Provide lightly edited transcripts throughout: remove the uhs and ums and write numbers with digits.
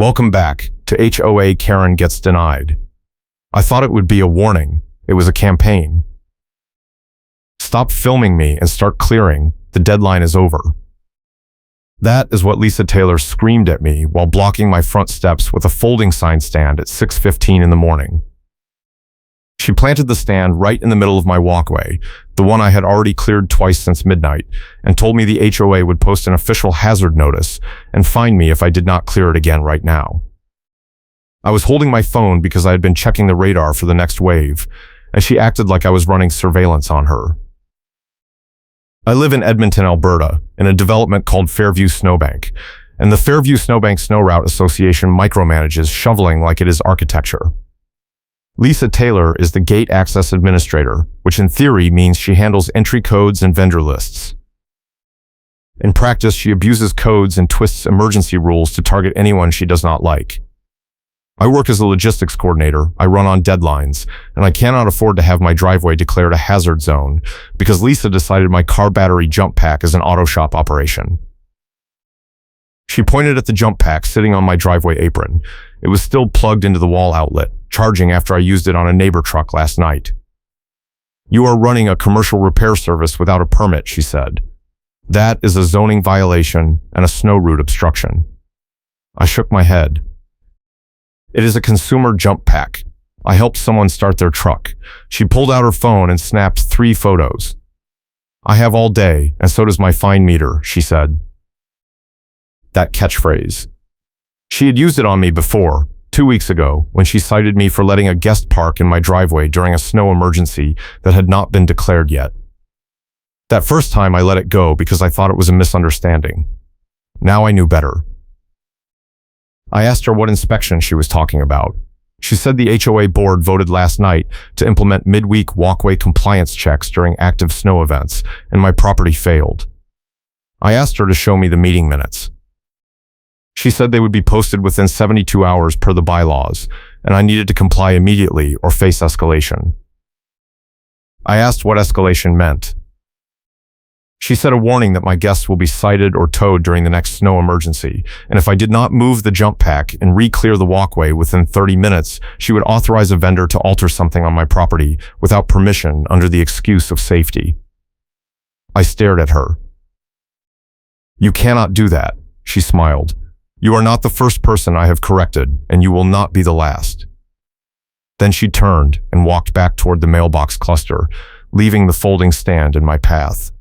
Welcome back to HOA Karen Gets Denied. I thought it would be a warning. It was a campaign. Stop filming me and start clearing. The deadline is over. That is what Lisa Taylor screamed at me while blocking my front steps with a folding sign stand at 6:15 in the morning. She planted the stand right in the middle of my walkway, the one I had already cleared twice since midnight, and told me the HOA would post an official hazard notice and fine me if I did not clear it again right now. I was holding my phone because I had been checking the radar for the next wave, and she acted like I was running surveillance on her. I live in Edmonton, Alberta, in a development called Fairview Snowbank, and the Fairview Snowbank Snow Route Association micromanages shoveling like it is architecture. Lisa Taylor is the gate access administrator, which in theory means she handles entry codes and vendor lists. In practice, she abuses codes and twists emergency rules to target anyone she does not like. I work as a logistics coordinator, I run on deadlines, and I cannot afford to have my driveway declared a hazard zone because Lisa decided my car battery jump pack is an auto shop operation. She pointed at the jump pack sitting on my driveway apron. It was still plugged into the wall outlet, charging after I used it on a neighbor truck last night. "You are running a commercial repair service without a permit," she said. "That is a zoning violation and a snow route obstruction." I shook my head. "It is a consumer jump pack. I helped someone start their truck." She pulled out her phone and snapped 3 photos. "I have all day, and so does my fine meter," she said. That catchphrase. She had used it on me before, 2 weeks ago, when she cited me for letting a guest park in my driveway during a snow emergency that had not been declared yet. That first time I let it go because I thought it was a misunderstanding. Now I knew better. I asked her what inspection she was talking about. She said the HOA board voted last night to implement midweek walkway compliance checks during active snow events, and my property failed. I asked her to show me the meeting minutes. She said they would be posted within 72 hours per the bylaws, and I needed to comply immediately or face escalation. I asked what escalation meant. She said a warning that my guests will be cited or towed during the next snow emergency, and if I did not move the jump pack and re-clear the walkway within 30 minutes, she would authorize a vendor to alter something on my property without permission under the excuse of safety. I stared at her. "You cannot do that," she smiled. "You are not the first person I have corrected, and you will not be the last." Then she turned and walked back toward the mailbox cluster, leaving the folding stand in my path.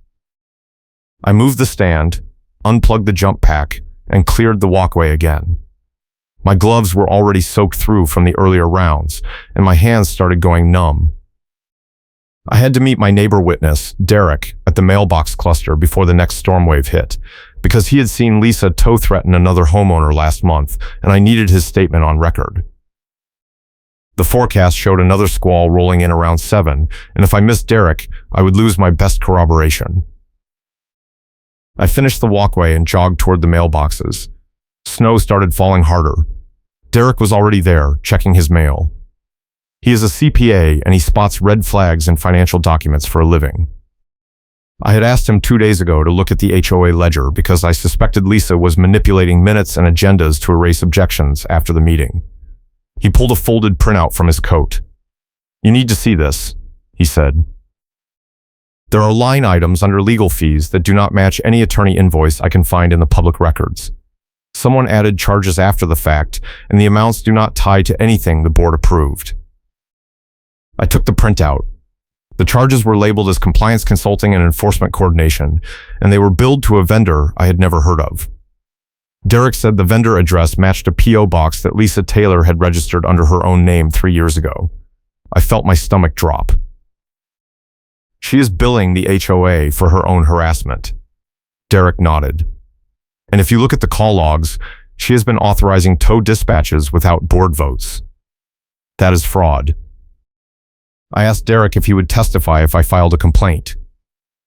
I moved the stand, unplugged the jump pack, and cleared the walkway again. My gloves were already soaked through from the earlier rounds, and my hands started going numb. I had to meet my neighbor witness, Derek, at the mailbox cluster before the next storm wave hit, because he had seen Lisa tow threaten another homeowner last month, and I needed his statement on record. The forecast showed another squall rolling in around 7, and if I missed Derek, I would lose my best corroboration. I finished the walkway and jogged toward the mailboxes. Snow started falling harder. Derek was already there, checking his mail. He is a CPA, and he spots red flags in financial documents for a living. I had asked him 2 days ago to look at the HOA ledger because I suspected Lisa was manipulating minutes and agendas to erase objections after the meeting. He pulled a folded printout from his coat. "You need to see this," he said. "There are line items under legal fees that do not match any attorney invoice I can find in the public records. Someone added charges after the fact, and the amounts do not tie to anything the board approved." I took the printout. The charges were labeled as compliance consulting and enforcement coordination, and they were billed to a vendor I had never heard of. Derek said the vendor address matched a P.O. box that Lisa Taylor had registered under her own name 3 years ago. I felt my stomach drop. "She is billing the HOA for her own harassment." Derek nodded. "And if you look at the call logs, she has been authorizing tow dispatches without board votes. That is fraud." I asked Derek if he would testify if I filed a complaint.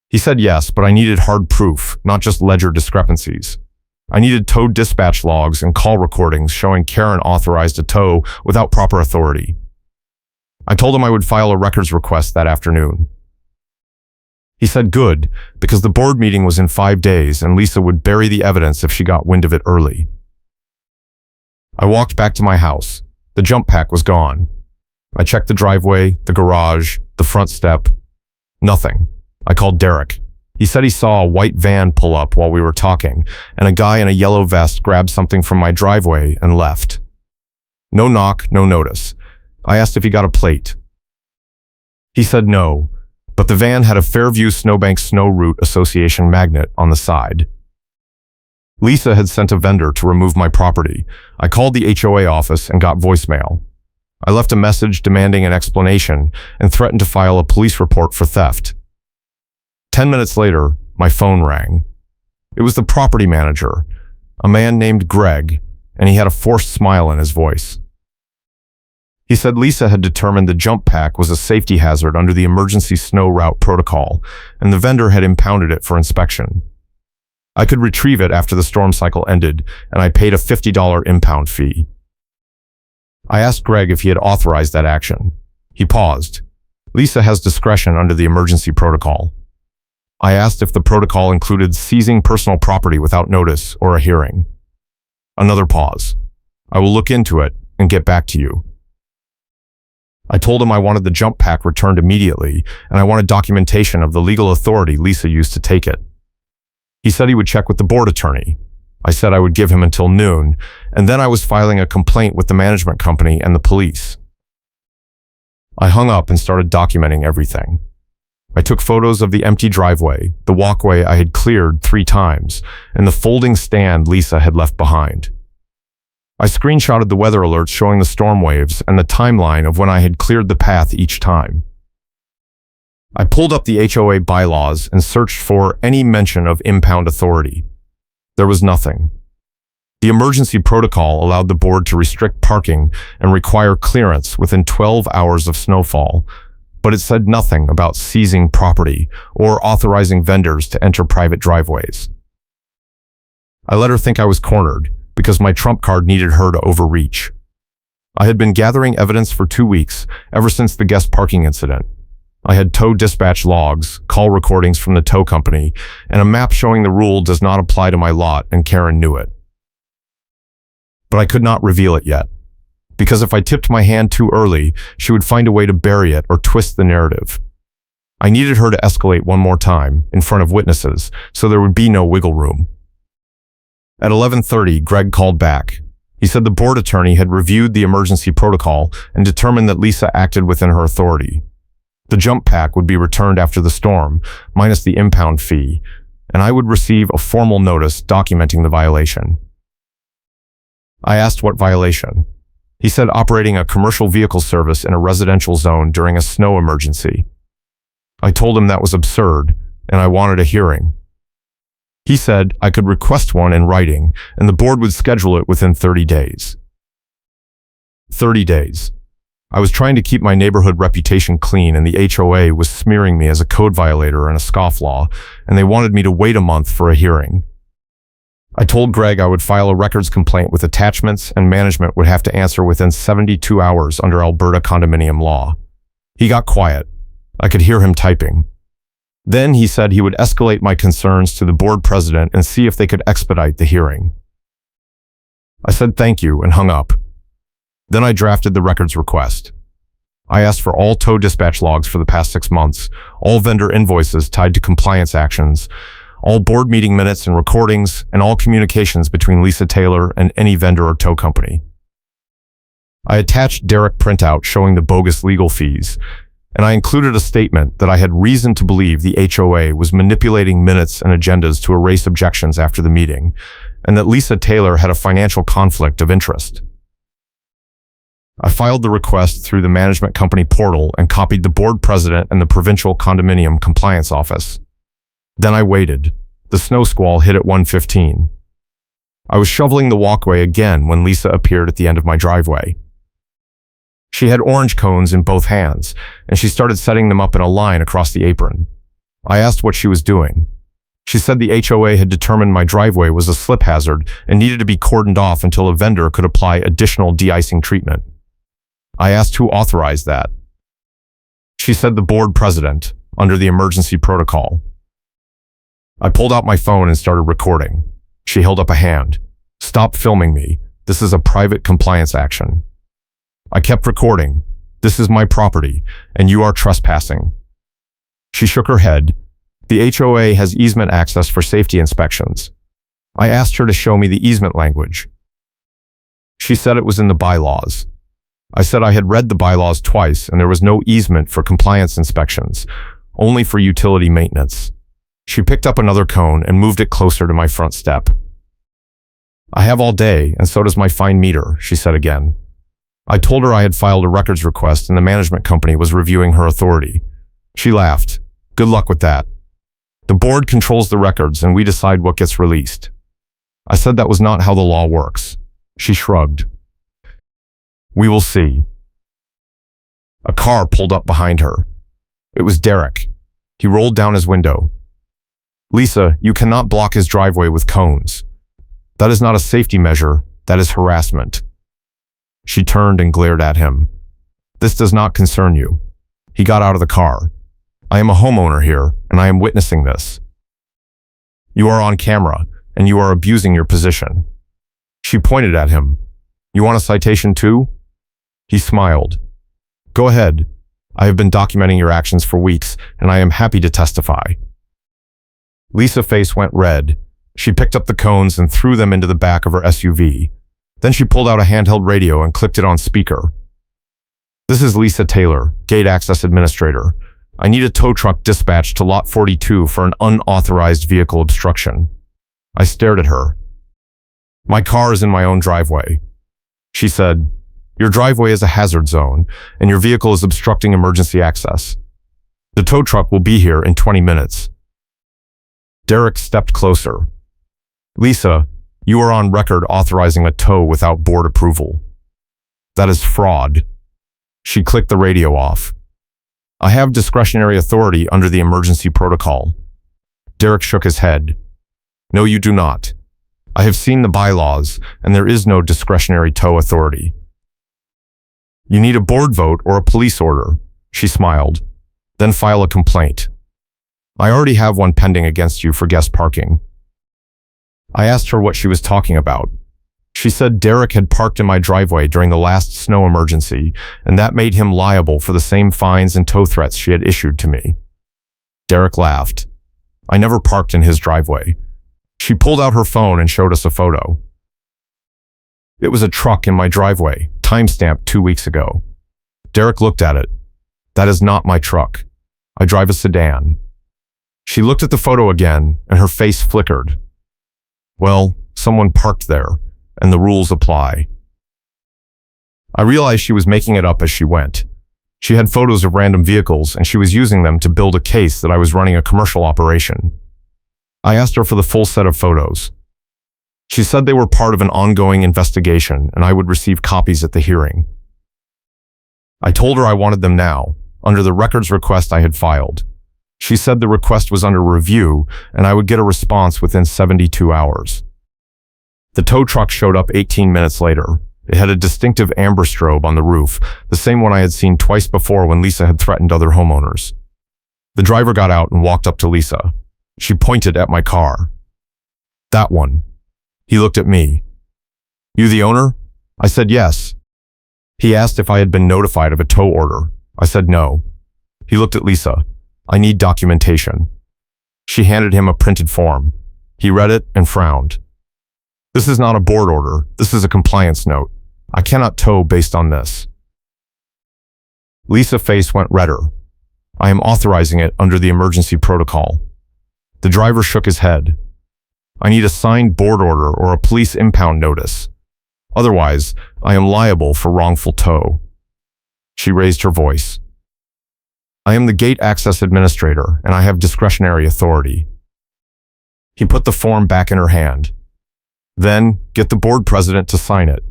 He said yes, but I needed hard proof, not just ledger discrepancies. I needed tow dispatch logs and call recordings showing Karen authorized a tow without proper authority. I told him I would file a records request that afternoon. He said good, because the board meeting was in 5 days and Lisa would bury the evidence if she got wind of it early. I walked back to my house. The jump pack was gone. I checked the driveway, the garage, the front step. Nothing. I called Derek. He said he saw a white van pull up while we were talking, and a guy in a yellow vest grabbed something from my driveway and left. No knock, no notice. I asked if he got a plate. He said no, but the van had a Fairview Snowbank Snow Route Association magnet on the side. Lisa had sent a vendor to remove my property. I called the HOA office and got voicemail. I left a message demanding an explanation and threatened to file a police report for theft. 10 minutes later, my phone rang. It was the property manager, a man named Greg, and he had a forced smile in his voice. He said Lisa had determined the jump pack was a safety hazard under the emergency snow route protocol, and the vendor had impounded it for inspection. I could retrieve it after the storm cycle ended, and I paid a $50 impound fee. I asked Greg if he had authorized that action. He paused. Lisa has discretion under the emergency protocol. I asked if the protocol included seizing personal property without notice or a hearing. Another pause. I will look into it and get back to you. I told him I wanted the jump pack returned immediately, and I wanted documentation of the legal authority Lisa used to take it. He said he would check with the board attorney. I said I would give him until noon, and then I was filing a complaint with the management company and the police. I hung up and started documenting everything. I took photos of the empty driveway, the walkway I had cleared 3 times, and the folding stand Lisa had left behind. I screenshotted the weather alerts showing the storm waves and the timeline of when I had cleared the path each time. I pulled up the HOA bylaws and searched for any mention of impound authority. There was nothing. The emergency protocol allowed the board to restrict parking and require clearance within 12 hours of snowfall, but it said nothing about seizing property or authorizing vendors to enter private driveways. I let her think I was cornered because my trump card needed her to overreach. I had been gathering evidence for 2 weeks, ever since the guest parking incident. I had tow dispatch logs, call recordings from the tow company, and a map showing the rule does not apply to my lot, and Karen knew it. But I could not reveal it yet, because if I tipped my hand too early, she would find a way to bury it or twist the narrative. I needed her to escalate one more time, in front of witnesses, so there would be no wiggle room. At 11:30, Greg called back. He said the board attorney had reviewed the emergency protocol and determined that Lisa acted within her authority. The jump pack would be returned after the storm, minus the impound fee, and I would receive a formal notice documenting the violation. I asked what violation. He said operating a commercial vehicle service in a residential zone during a snow emergency. I told him that was absurd, and I wanted a hearing. He said I could request one in writing, and the board would schedule it within 30 days. 30 days. I was trying to keep my neighborhood reputation clean, and the HOA was smearing me as a code violator and a scofflaw, and they wanted me to wait a month for a hearing. I told Greg I would file a records complaint with attachments, and management would have to answer within 72 hours under Alberta condominium law. He got quiet. I could hear him typing. Then he said he would escalate my concerns to the board president and see if they could expedite the hearing. I said thank you and hung up. Then I drafted the records request. I asked for all tow dispatch logs for the past 6 months, all vendor invoices tied to compliance actions, all board meeting minutes and recordings, and all communications between Lisa Taylor and any vendor or tow company. I attached Derek printout showing the bogus legal fees, and I included a statement that I had reason to believe the HOA was manipulating minutes and agendas to erase objections after the meeting, and that Lisa Taylor had a financial conflict of interest. I filed the request through the management company portal and copied the board president and the provincial condominium compliance office. Then I waited. The snow squall hit at 1:15. I was shoveling the walkway again when Lisa appeared at the end of my driveway. She had orange cones in both hands, and she started setting them up in a line across the apron. I asked what she was doing. She said the HOA had determined my driveway was a slip hazard and needed to be cordoned off until a vendor could apply additional de-icing treatment. I asked who authorized that. She said the board president, under the emergency protocol. I pulled out my phone and started recording. She held up a hand. "Stop filming me. This is a private compliance action. I kept recording. This is my property, and you are trespassing. She shook her head. The HOA has easement access for safety inspections. I asked her to show me the easement language. She said it was in the bylaws. I said I had read the bylaws twice and there was no easement for compliance inspections, only for utility maintenance. She picked up another cone and moved it closer to my front step. I have all day, and so does my fine meter, she said again. I told her I had filed a records request and the management company was reviewing her authority. She laughed. Good luck with that. The board controls the records and we decide what gets released. I said that was not how the law works. She shrugged. We will see. A car pulled up behind her. It was Derek. He rolled down his window. Lisa, you cannot block his driveway with cones. That is not a safety measure, that is harassment. She turned and glared at him. This does not concern you. He got out of the car. I am a homeowner here, and I am witnessing this. You are on camera, and you are abusing your position. She pointed at him. You want a citation too? He smiled. Go ahead. I have been documenting your actions for weeks, and I am happy to testify. Lisa's face went red. She picked up the cones and threw them into the back of her SUV. Then she pulled out a handheld radio and clicked it on speaker. This is Lisa Taylor, Gate Access Administrator. I need a tow truck dispatched to Lot 42 for an unauthorized vehicle obstruction. I stared at her. My car is in my own driveway. She said, your driveway is a hazard zone, and your vehicle is obstructing emergency access. The tow truck will be here in 20 minutes. Derek stepped closer. Lisa, you are on record authorizing a tow without board approval. That is fraud. She clicked the radio off. I have discretionary authority under the emergency protocol. Derek shook his head. No, you do not. I have seen the bylaws, and there is no discretionary tow authority. You need a board vote or a police order, she smiled. Then file a complaint. I already have one pending against you for guest parking. I asked her what she was talking about. She said Derek had parked in my driveway during the last snow emergency, and that made him liable for the same fines and tow threats she had issued to me. Derek laughed. I never parked in his driveway. She pulled out her phone and showed us a photo. It was a truck in my driveway, timestamped 2 weeks ago. Derek looked at it. That is not my truck. I drive a sedan. She looked at the photo again, and her face flickered. Well, someone parked there, and the rules apply. I realized she was making it up as she went. She had photos of random vehicles, and she was using them to build a case that I was running a commercial operation. I asked her for the full set of photos. She said they were part of an ongoing investigation, and I would receive copies at the hearing. I told her I wanted them now, under the records request I had filed. She said the request was under review, and I would get a response within 72 hours. The tow truck showed up 18 minutes later. It had a distinctive amber strobe on the roof, the same one I had seen twice before when Lisa had threatened other homeowners. The driver got out and walked up to Lisa. She pointed at my car. That one. He looked at me. You the owner? I said yes. He asked if I had been notified of a tow order. I said no. He looked at Lisa. I need documentation. She handed him a printed form. He read it and frowned. This is not a board order. This is a compliance note. I cannot tow based on this. Lisa's face went redder. I am authorizing it under the emergency protocol. The driver shook his head. I need a signed board order or a police impound notice. Otherwise, I am liable for wrongful tow. She raised her voice. I am the Gate Access Administrator, and I have discretionary authority. He put the form back in her hand. Then, get the board president to sign it,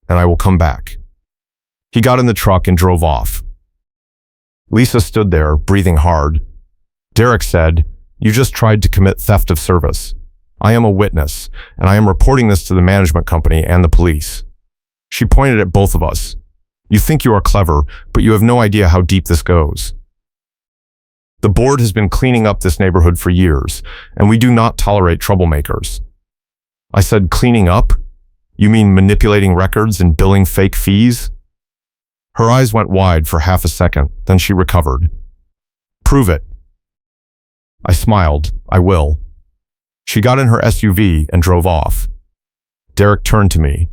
and I will come back. He got in the truck and drove off. Lisa stood there, breathing hard. Derek said, You just tried to commit theft of service. I am a witness, and I am reporting this to the management company and the police. She pointed at both of us. You think you are clever, but you have no idea how deep this goes. The board has been cleaning up this neighborhood for years, and we do not tolerate troublemakers. I said, cleaning up? You mean manipulating records and billing fake fees? Her eyes went wide for half a second, then she recovered. Prove it. I smiled. I will. She got in her SUV and drove off. Derek turned to me.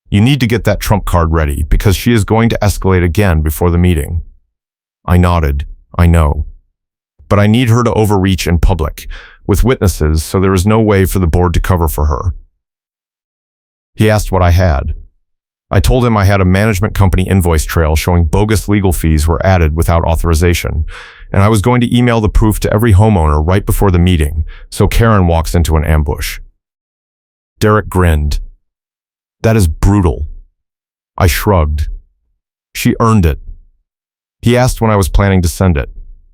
You need to get that trump card ready because she is going to escalate again before the meeting. I nodded. I know. But I need her to overreach in public, with witnesses, so there is no way for the board to cover for her. He asked what I had. I told him I had a management company invoice trail showing bogus legal fees were added without authorization, and I was going to email the proof to every homeowner right before the meeting, so Karen walks into an ambush. Derek grinned. That is brutal. I shrugged. She earned it. He asked when I was planning to send it.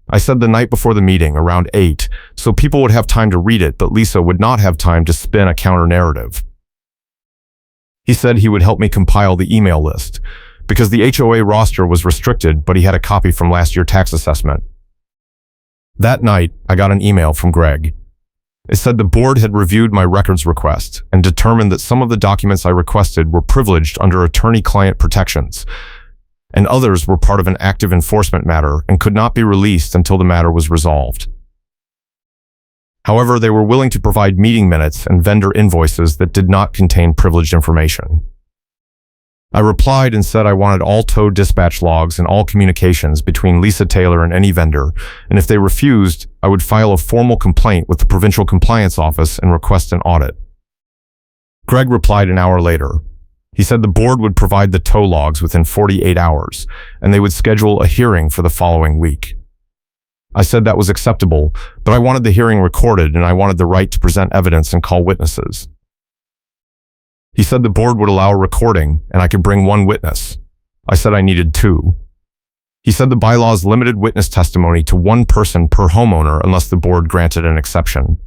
I said the night before the meeting, around 8, so people would have time to read it, but Lisa would not have time to spin a counter-narrative. He said he would help me compile the email list, because the HOA roster was restricted, but he had a copy from last year's tax assessment. That night, I got an email from Greg. It said the board had reviewed my records request and determined that some of the documents I requested were privileged under attorney-client protections, and others were part of an active enforcement matter and could not be released until the matter was resolved. However, they were willing to provide meeting minutes and vendor invoices that did not contain privileged information. I replied and said I wanted all tow dispatch logs and all communications between Lisa Taylor and any vendor, and if they refused, I would file a formal complaint with the Provincial Compliance Office and request an audit. Greg replied an hour later. He said the board would provide the tow logs within 48 hours, and they would schedule a hearing for the following week. I said that was acceptable, but I wanted the hearing recorded and I wanted the right to present evidence and call witnesses. He said the board would allow a recording and I could bring one witness. I said I needed 2. He said the bylaws limited witness testimony to 1 person per homeowner unless the board granted an exception.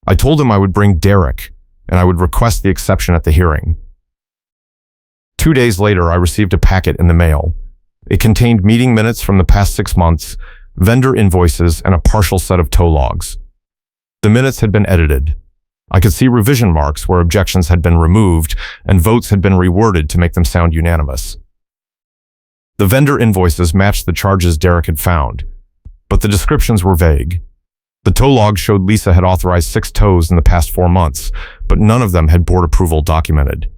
I told him I would bring Derek and I would request the exception at the hearing. 2 days later, I received a packet in the mail. It contained meeting minutes from the past 6 months, vendor invoices, and a partial set of tow logs. The minutes had been edited. I could see revision marks where objections had been removed and votes had been reworded to make them sound unanimous. The vendor invoices matched the charges Derek had found, but the descriptions were vague. The tow log showed Lisa had authorized 6 tows in the past 4 months, but none of them had board approval documented.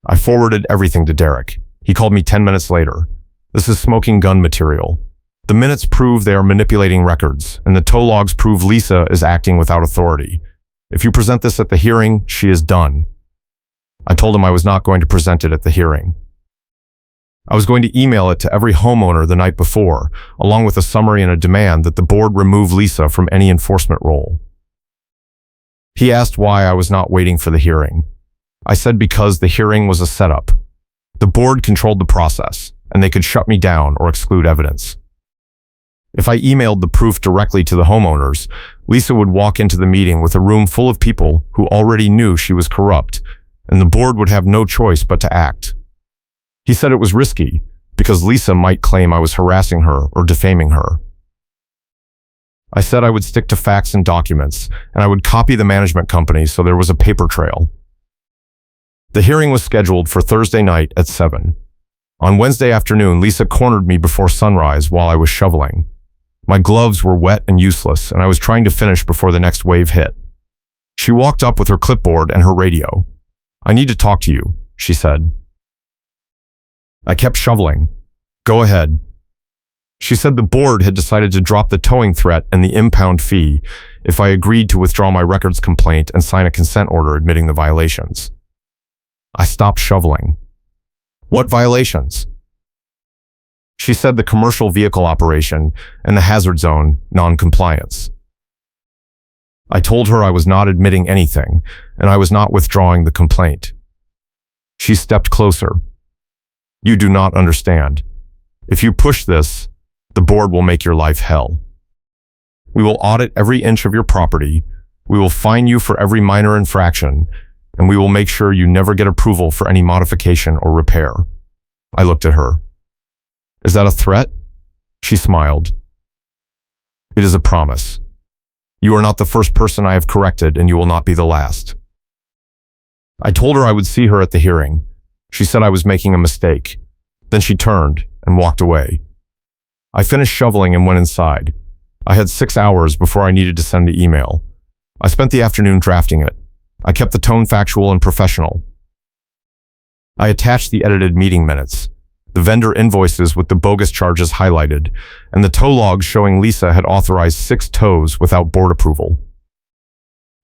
I forwarded everything to Derek. He called me 10 minutes later. This is smoking gun material. The minutes prove they are manipulating records, and the tow logs prove Lisa is acting without authority. If you present this at the hearing, she is done. I told him I was not going to present it at the hearing. I was going to email it to every homeowner the night before, along with a summary and a demand that the board remove Lisa from any enforcement role. He asked why I was not waiting for the hearing. I said because the hearing was a setup. The board controlled the process, and they could shut me down or exclude evidence. If I emailed the proof directly to the homeowners, Lisa would walk into the meeting with a room full of people who already knew she was corrupt, and the board would have no choice but to act. He said it was risky, because Lisa might claim I was harassing her or defaming her. I said I would stick to facts and documents, and I would copy the management company so there was a paper trail. The hearing was scheduled for Thursday night at 7. On Wednesday afternoon, Lisa cornered me before sunrise while I was shoveling. My gloves were wet and useless, and I was trying to finish before the next wave hit. She walked up with her clipboard and her radio. I need to talk to you, she said. I kept shoveling. Go ahead. She said the board had decided to drop the towing threat and the impound fee if I agreed to withdraw my records complaint and sign a consent order admitting the violations. I stopped shoveling. What violations? She said the commercial vehicle operation and the hazard zone non-compliance. I told her I was not admitting anything and I was not withdrawing the complaint. She stepped closer. You do not understand. If you push this, the board will make your life hell. We will audit every inch of your property, we will fine you for every minor infraction, and we will make sure you never get approval for any modification or repair. I looked at her. Is that a threat? She smiled. It is a promise. You are not the first person I have corrected, and you will not be the last. I told her I would see her at the hearing. She said I was making a mistake. Then she turned and walked away. I finished shoveling and went inside. I had 6 hours before I needed to send the email. I spent the afternoon drafting it. I kept the tone factual and professional. I attached the edited meeting minutes, the vendor invoices with the bogus charges highlighted, and the tow logs showing Lisa had authorized 6 tows without board approval.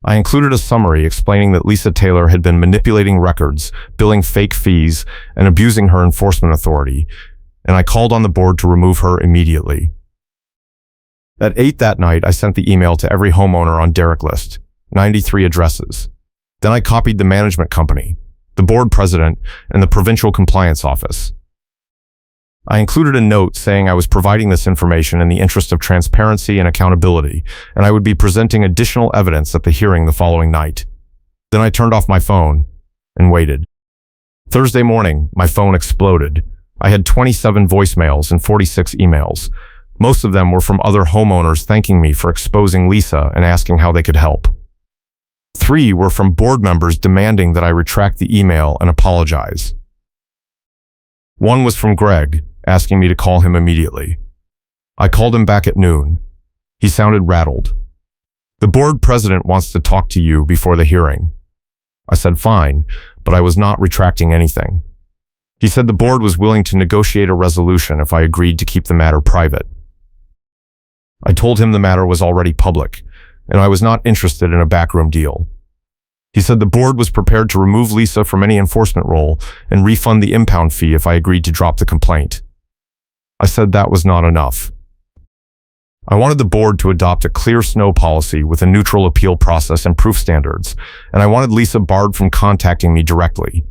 I included a summary explaining that Lisa Taylor had been manipulating records, billing fake fees, and abusing her enforcement authority, and I called on the board to remove her immediately. At 8 that night, I sent the email to every homeowner on Derek list, 93 addresses. Then I copied the management company, the board president, and the provincial compliance office. I included a note saying I was providing this information in the interest of transparency and accountability, and I would be presenting additional evidence at the hearing the following night. Then I turned off my phone and waited. Thursday morning, my phone exploded. I had 27 voicemails and 46 emails. Most of them were from other homeowners thanking me for exposing Lisa and asking how they could help. 3 were from board members demanding that I retract the email and apologize. 1 was from Greg, asking me to call him immediately. I called him back at noon. He sounded rattled. The board president wants to talk to you before the hearing. I said fine, but I was not retracting anything. He said the board was willing to negotiate a resolution if I agreed to keep the matter private. I told him the matter was already public, and I was not interested in a backroom deal. He said the board was prepared to remove Lisa from any enforcement role and refund the impound fee if I agreed to drop the complaint. I said that was not enough. I wanted the board to adopt a clear snow policy with a neutral appeal process and proof standards, and I wanted Lisa barred from contacting me directly.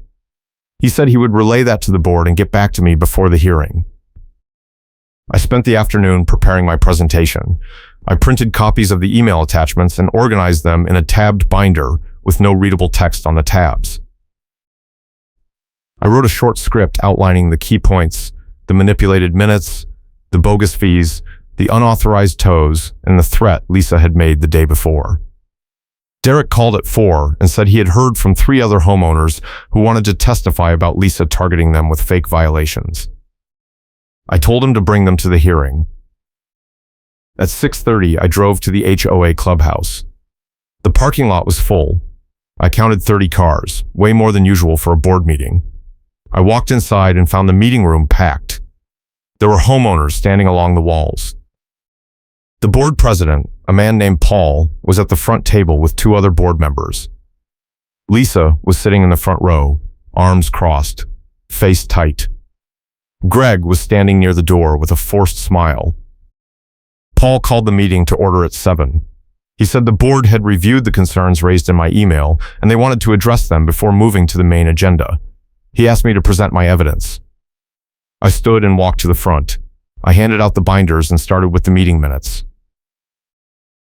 He said he would relay that to the board and get back to me before the hearing. I spent the afternoon preparing my presentation. I printed copies of the email attachments and organized them in a tabbed binder with no readable text on the tabs. I wrote a short script outlining the key points, the manipulated minutes, the bogus fees, the unauthorized tows, and the threat Lisa had made the day before. Derek called at 4 and said he had heard from 3 other homeowners who wanted to testify about Lisa targeting them with fake violations. I told him to bring them to the hearing. At 6:30, I drove to the HOA clubhouse. The parking lot was full. I counted 30 cars, way more than usual for a board meeting. I walked inside and found the meeting room packed. There were homeowners standing along the walls. The board president, a man named Paul, was at the front table with 2 other board members. Lisa was sitting in the front row, arms crossed, face tight. Greg was standing near the door with a forced smile. Paul called the meeting to order at 7. He said the board had reviewed the concerns raised in my email and they wanted to address them before moving to the main agenda. He asked me to present my evidence. I stood and walked to the front. I handed out the binders and started with the meeting minutes.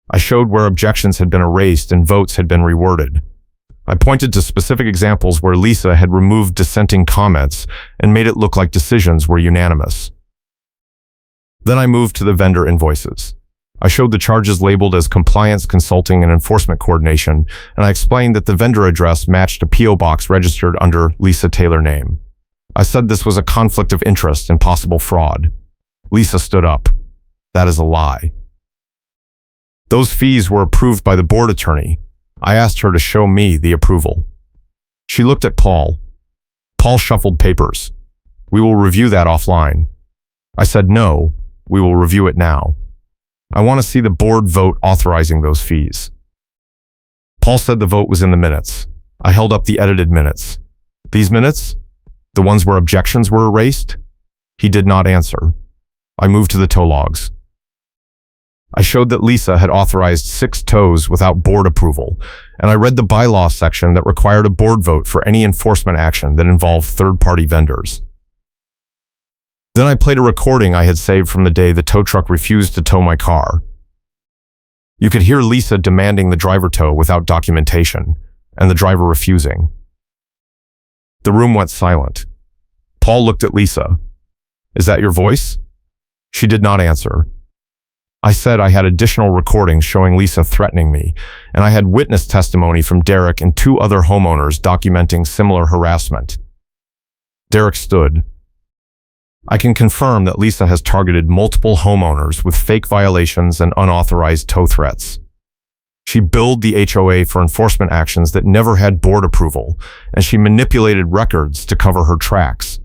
I showed where objections had been erased and votes had been reworded. I pointed to specific examples where Lisa had removed dissenting comments and made it look like decisions were unanimous. Then I moved to the vendor invoices. I showed the charges labeled as compliance, consulting, and enforcement coordination, and I explained that the vendor address matched a P.O. box registered under Lisa Taylor name. I said this was a conflict of interest and possible fraud. Lisa stood up. That is a lie. Those fees were approved by the board attorney. I asked her to show me the approval. She looked at Paul. Paul shuffled papers. We will review that offline. I said no, we will review it now. I want to see the board vote authorizing those fees. Paul said the vote was in the minutes. I held up the edited minutes. These minutes? The ones where objections were erased? He did not answer. I moved to the tow logs. I showed that Lisa had authorized 6 tows without board approval, and I read the bylaw section that required a board vote for any enforcement action that involved third-party vendors. Then I played a recording I had saved from the day the tow truck refused to tow my car. You could hear Lisa demanding the driver tow without documentation, and the driver refusing. The room went silent. Paul looked at Lisa. Is that your voice? She did not answer. I said I had additional recordings showing Lisa threatening me, and I had witness testimony from Derek and 2 other homeowners documenting similar harassment. Derek stood. I can confirm that Lisa has targeted multiple homeowners with fake violations and unauthorized tow threats. She billed the HOA for enforcement actions that never had board approval, and she manipulated records to cover her tracks.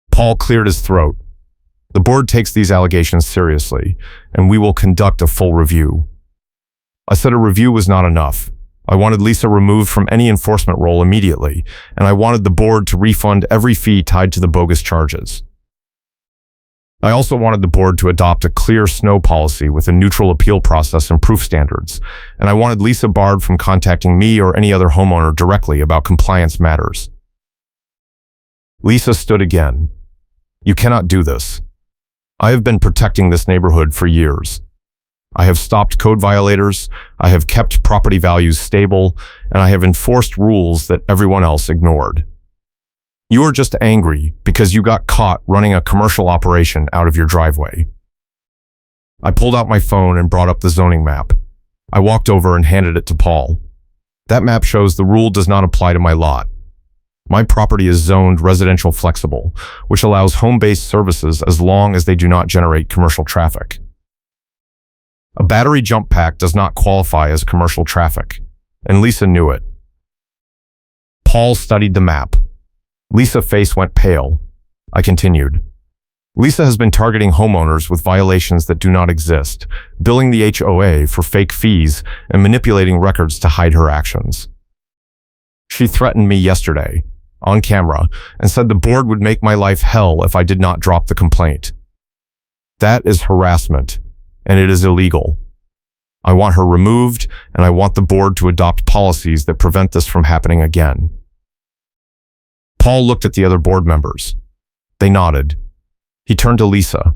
Paul cleared his throat. The board takes these allegations seriously, and we will conduct a full review. I said a review was not enough. I wanted Lisa removed from any enforcement role immediately, and I wanted the board to refund every fee tied to the bogus charges. I also wanted the board to adopt a clear snow policy with a neutral appeal process and proof standards, and I wanted Lisa barred from contacting me or any other homeowner directly about compliance matters. Lisa stood again. You cannot do this. I have been protecting this neighborhood for years. I have stopped code violators, I have kept property values stable, and I have enforced rules that everyone else ignored. You are just angry because you got caught running a commercial operation out of your driveway. I pulled out my phone and brought up the zoning map. I walked over and handed it to Paul. That map shows the rule does not apply to my lot. My property is zoned residential flexible, which allows home-based services as long as they do not generate commercial traffic. A battery jump pack does not qualify as commercial traffic, and Lisa knew it. Paul studied the map. Lisa's face went pale. I continued. Lisa has been targeting homeowners with violations that do not exist, billing the HOA for fake fees, and manipulating records to hide her actions. She threatened me yesterday, on camera, and said the board would make my life hell if I did not drop the complaint. That is harassment, and it is illegal. I want her removed, and I want the board to adopt policies that prevent this from happening again. Paul looked at the other board members. They nodded. He turned to Lisa.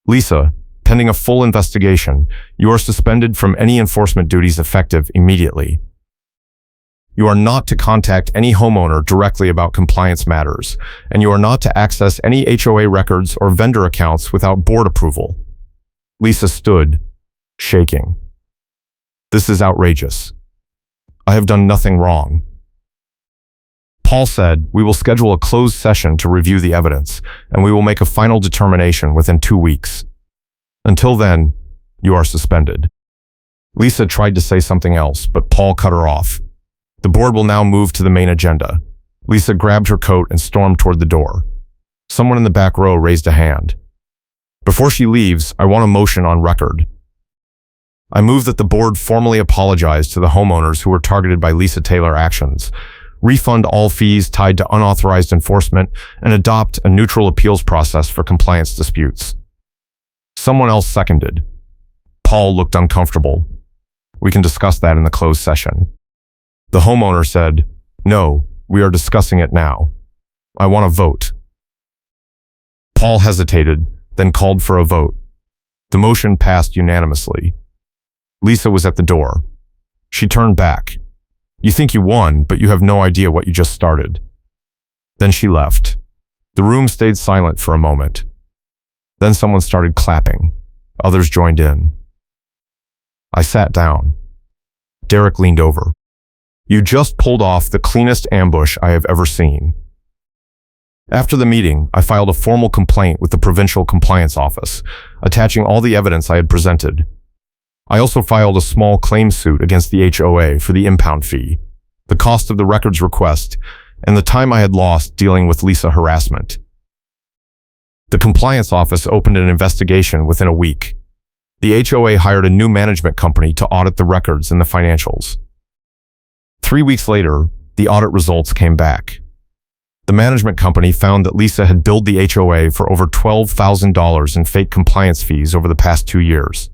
Lisa, pending a full investigation, you are suspended from any enforcement duties effective immediately. You are not to contact any homeowner directly about compliance matters, and you are not to access any HOA records or vendor accounts without board approval. Lisa stood, shaking. This is outrageous. I have done nothing wrong. Paul said, we will schedule a closed session to review the evidence, and we will make a final determination within 2 weeks. Until then, you are suspended. Lisa tried to say something else, but Paul cut her off. The board will now move to the main agenda. Lisa grabbed her coat and stormed toward the door. Someone in the back row raised a hand. Before she leaves, I want a motion on record. I move that the board formally apologize to the homeowners who were targeted by Lisa Taylor actions, refund all fees tied to unauthorized enforcement, and adopt a neutral appeals process for compliance disputes. Someone else seconded. Paul looked uncomfortable. We can discuss that in the closed session. The homeowner said, no, we are discussing it now. I want a vote. Paul hesitated, then called for a vote. The motion passed unanimously. Lisa was at the door. She turned back. You think you won, but you have no idea what you just started. Then she left. The room stayed silent for a moment. Then someone started clapping. Others joined in. I sat down. Derek leaned over. You just pulled off the cleanest ambush I have ever seen. After the meeting, I filed a formal complaint with the Provincial Compliance Office, attaching all the evidence I had presented. I also filed a small claim suit against the HOA for the impound fee, the cost of the records request, and the time I had lost dealing with Lisa harassment. The Compliance Office opened an investigation within a week. The HOA hired a new management company to audit the records and the financials. 3 weeks later, the audit results came back. The management company found that Lisa had billed the HOA for over $12,000 in fake compliance fees over the past 2 years.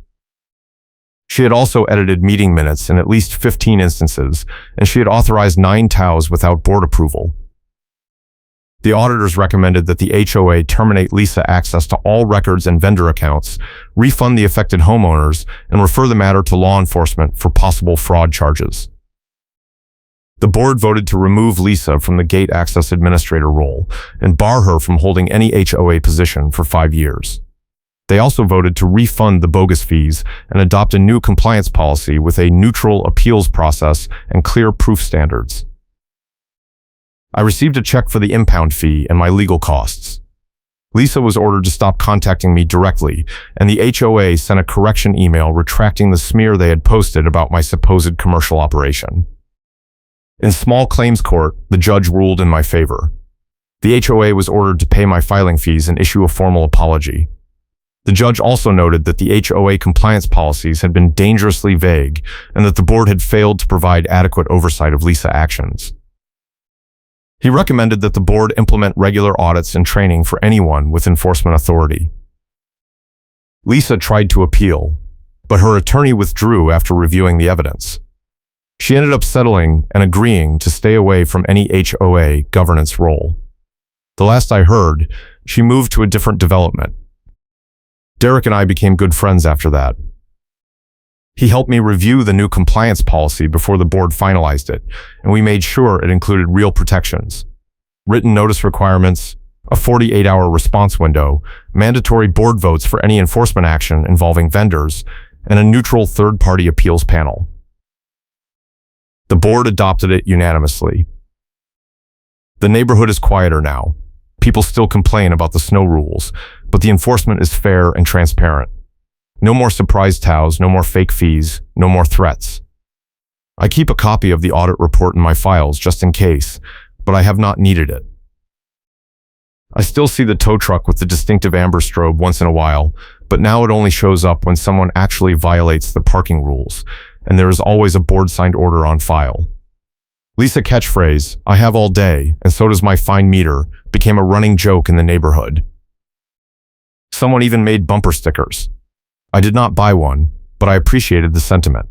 She had also edited meeting minutes in at least 15 instances, and she had authorized 9 TOWs without board approval. The auditors recommended that the HOA terminate Lisa access to all records and vendor accounts, refund the affected homeowners, and refer the matter to law enforcement for possible fraud charges. The board voted to remove Lisa from the gate access administrator role and bar her from holding any HOA position for 5 years. They also voted to refund the bogus fees and adopt a new compliance policy with a neutral appeals process and clear proof standards. I received a check for the impound fee and my legal costs. Lisa was ordered to stop contacting me directly, and the HOA sent a correction email retracting the smear they had posted about my supposed commercial operation. In small claims court, the judge ruled in my favor. The HOA was ordered to pay my filing fees and issue a formal apology. The judge also noted that the HOA compliance policies had been dangerously vague and that the board had failed to provide adequate oversight of Lisa actions. He recommended that the board implement regular audits and training for anyone with enforcement authority. Lisa tried to appeal, but her attorney withdrew after reviewing the evidence. She ended up settling and agreeing to stay away from any HOA governance role. The last I heard, she moved to a different development. Derek and I became good friends after that. He helped me review the new compliance policy before the board finalized it, and we made sure it included real protections: written notice requirements, a 48-hour response window, mandatory board votes for any enforcement action involving vendors, and a neutral third-party appeals panel. The board adopted it unanimously. The neighborhood is quieter now. People still complain about the snow rules, but the enforcement is fair and transparent. No more surprise tows, no more fake fees, no more threats. I keep a copy of the audit report in my files just in case, but I have not needed it. I still see the tow truck with the distinctive amber strobe once in a while, but now it only shows up when someone actually violates the parking rules, and there is always a board-signed order on file. Lisa catchphrase, "I have all day, and so does my fine meter," became a running joke in the neighborhood. Someone even made bumper stickers. I did not buy one, but I appreciated the sentiment.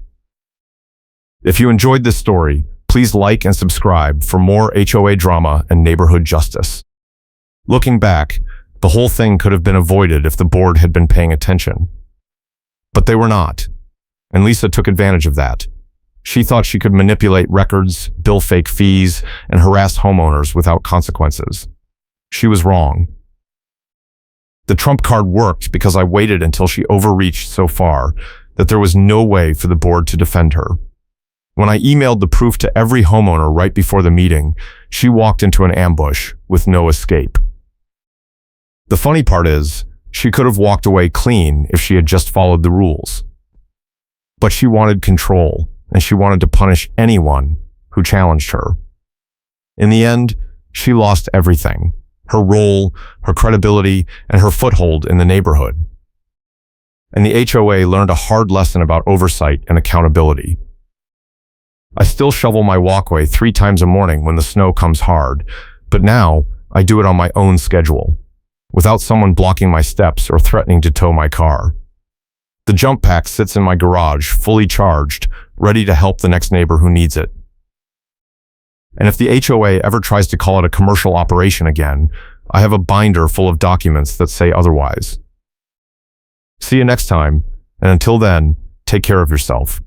If you enjoyed this story, please like and subscribe for more HOA drama and neighborhood justice. Looking back, the whole thing could have been avoided if the board had been paying attention. But they were not, and Lisa took advantage of that. She thought she could manipulate records, bill fake fees, and harass homeowners without consequences. She was wrong. The trump card worked because I waited until she overreached so far that there was no way for the board to defend her. When I emailed the proof to every homeowner right before the meeting, she walked into an ambush with no escape. The funny part is, she could have walked away clean if she had just followed the rules. But she wanted control, and she wanted to punish anyone who challenged her. In the end, she lost everything: her role, her credibility, and her foothold in the neighborhood. And the HOA learned a hard lesson about oversight and accountability. I still shovel my walkway 3 times a morning when the snow comes hard, but now I do it on my own schedule, without someone blocking my steps or threatening to tow my car. The jump pack sits in my garage, fully charged, ready to help the next neighbor who needs it. And if the HOA ever tries to call it a commercial operation again, I have a binder full of documents that say otherwise. See you next time, and until then, take care of yourself.